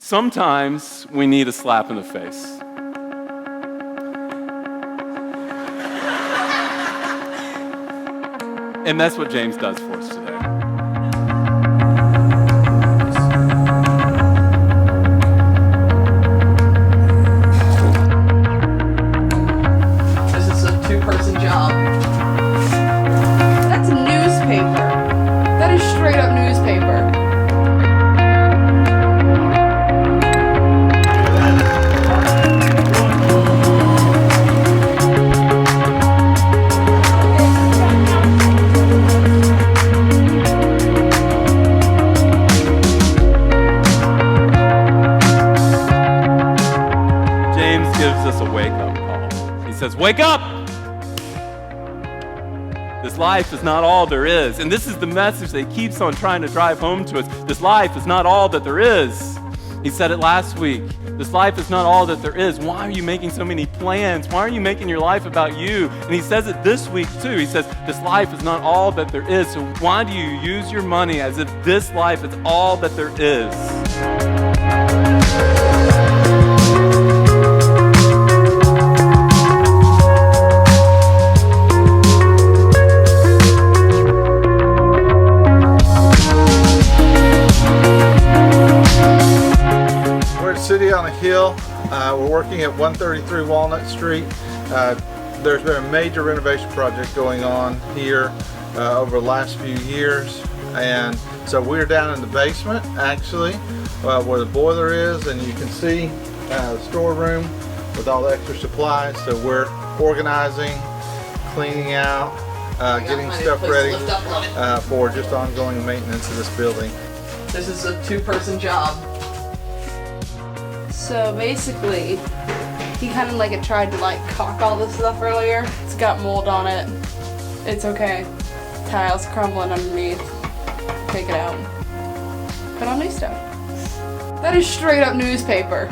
Sometimes we need a slap in the face. And that's what James does for us today. This is a two-person job. That's a newspaper. That is straight up newspaper. Gives us a wake-up call. He says, wake up! This life is not all there is. And this is the message that he keeps on trying to drive home to us. This life is not all that there is. He said it last week. This life is not all that there is. Why are you making so many plans? Why are you making your life about you? And he says it this week too. He says, this life is not all that there is. So why do you use your money as if this life is all that there is? City on a Hill. We're working at 133 Walnut Street. There's been a major renovation project going on here over the last few years, and so we're down in the basement actually where the boiler is, and you can see the storeroom with all the extra supplies. So we're organizing, cleaning out, getting stuff ready for just ongoing maintenance of this building. This is a two-person job. So basically, he kind of tried to caulk all this stuff earlier. It's got mold on it. It's okay. Tiles crumbling underneath. Take it out. Put on new stuff. That is straight up newspaper.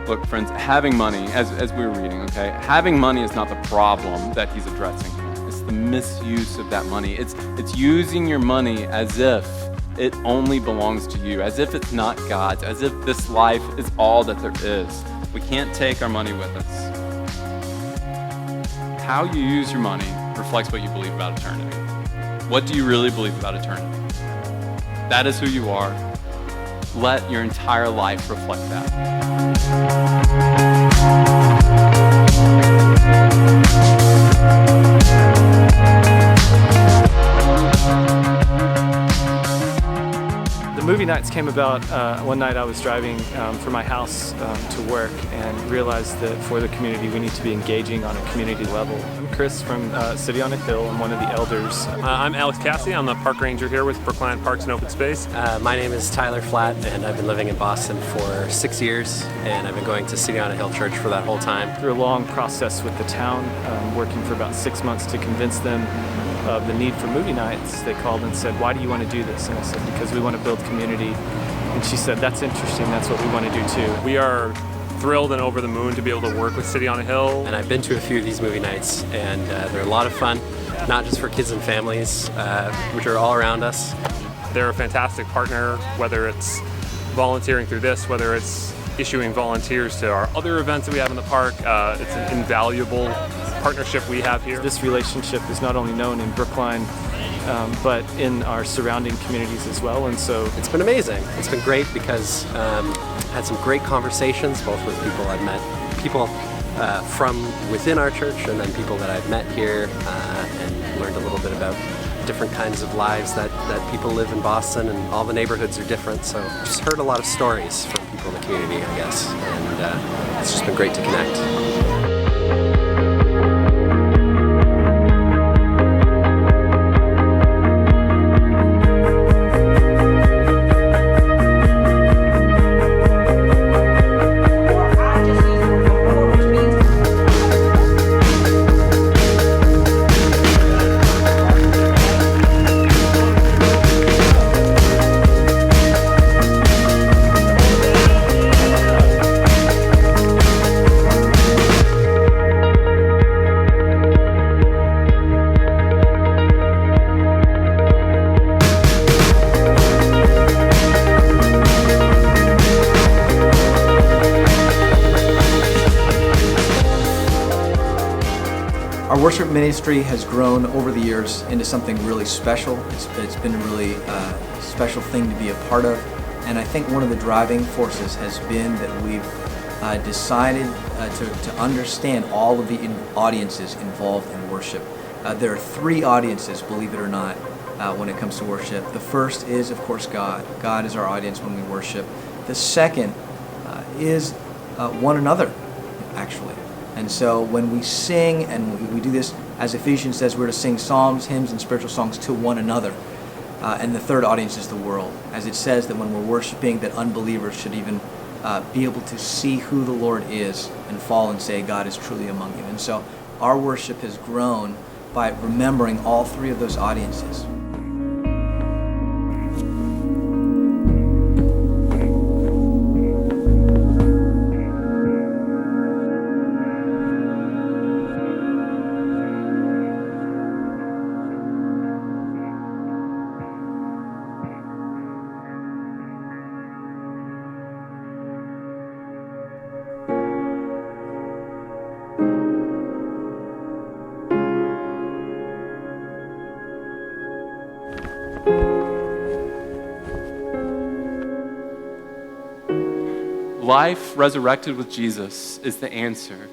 Look, friends, having money, as we were reading, okay, having money is not the problem that he's addressing here. It's the misuse of that money. It's using your money as if it only belongs to you, as if it's not God's, as if this life is all that there is. We can't take our money with us. How you use your money reflects what you believe about eternity. What do you really believe about eternity? That is who you are. Let your entire life reflect that. Movie nights came about one night I was driving from my house to work and realized that for the community we need to be engaging on a community level. I'm Chris from City on a Hill. I'm one of the elders. I'm Alex Cassidy. I'm the park ranger here with Brookline Parks and Open Space. My name is Tyler Flatt, and I've been living in Boston for 6 years, and I've been going to City on a Hill Church for that whole time. Through a long process with the town, working for about 6 months to convince them of the need for movie nights, they called and said, why do you want to do this? And I said, because we want to build community. And she said, that's interesting, that's what we want to do too. We are thrilled and over the moon to be able to work with City on a Hill. And I've been to a few of these movie nights, and they're a lot of fun, not just for kids and families, which are all around us. They're a fantastic partner, whether it's volunteering through this, whether it's issuing volunteers to our other events that we have in the park. It's an invaluable partnership we have here. This relationship is not only known in Brookline, but in our surrounding communities as well, and so it's been amazing. It's been great because had some great conversations, both with people I've met, people from within our church, and then people that I've met here, and learned a little bit about different kinds of lives that people live in Boston, and all the neighborhoods are different, so just heard a lot of stories from people in the community, I guess, and it's just been great to connect. Our worship ministry has grown over the years into something really special. It's been a really special thing to be a part of. And I think one of the driving forces has been that we've decided to understand all of the audiences involved in worship. There are three audiences, believe it or not, when it comes to worship. The first is, of course, God. God is our audience when we worship. The second is one another, actually. And so when we sing, and we do this, as Ephesians says, we're to sing psalms, hymns, and spiritual songs to one another. And the third audience is the world. As it says that when we're worshiping, that unbelievers should even be able to see who the Lord is and fall and say, God is truly among you. And so our worship has grown by remembering all three of those audiences. Life resurrected with Jesus is the answer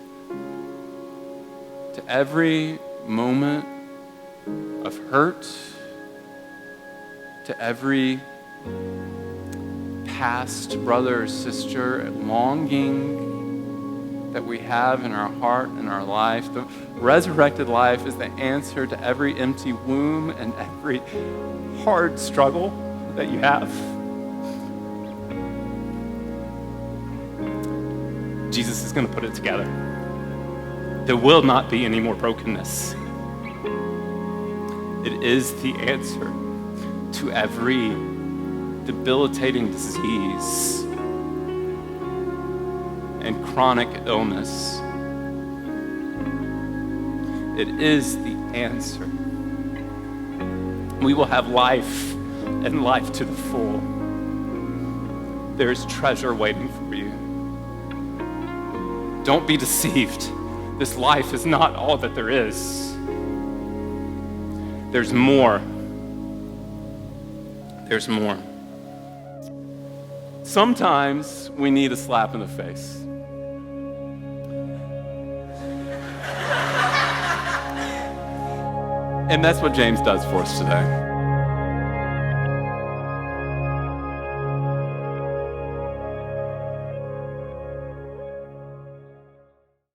to every moment of hurt, to every past brother or sister longing that we have in our heart and our life. The resurrected life is the answer to every empty womb and every hard struggle that you have. Jesus is going to put it together. There will not be any more brokenness. It is the answer to every debilitating disease and chronic illness. It is the answer. We will have life and life to the full. There is treasure waiting for you. Don't be deceived. This life is not all that there is. There's more. There's more. Sometimes we need a slap in the face. And that's what James does for us today.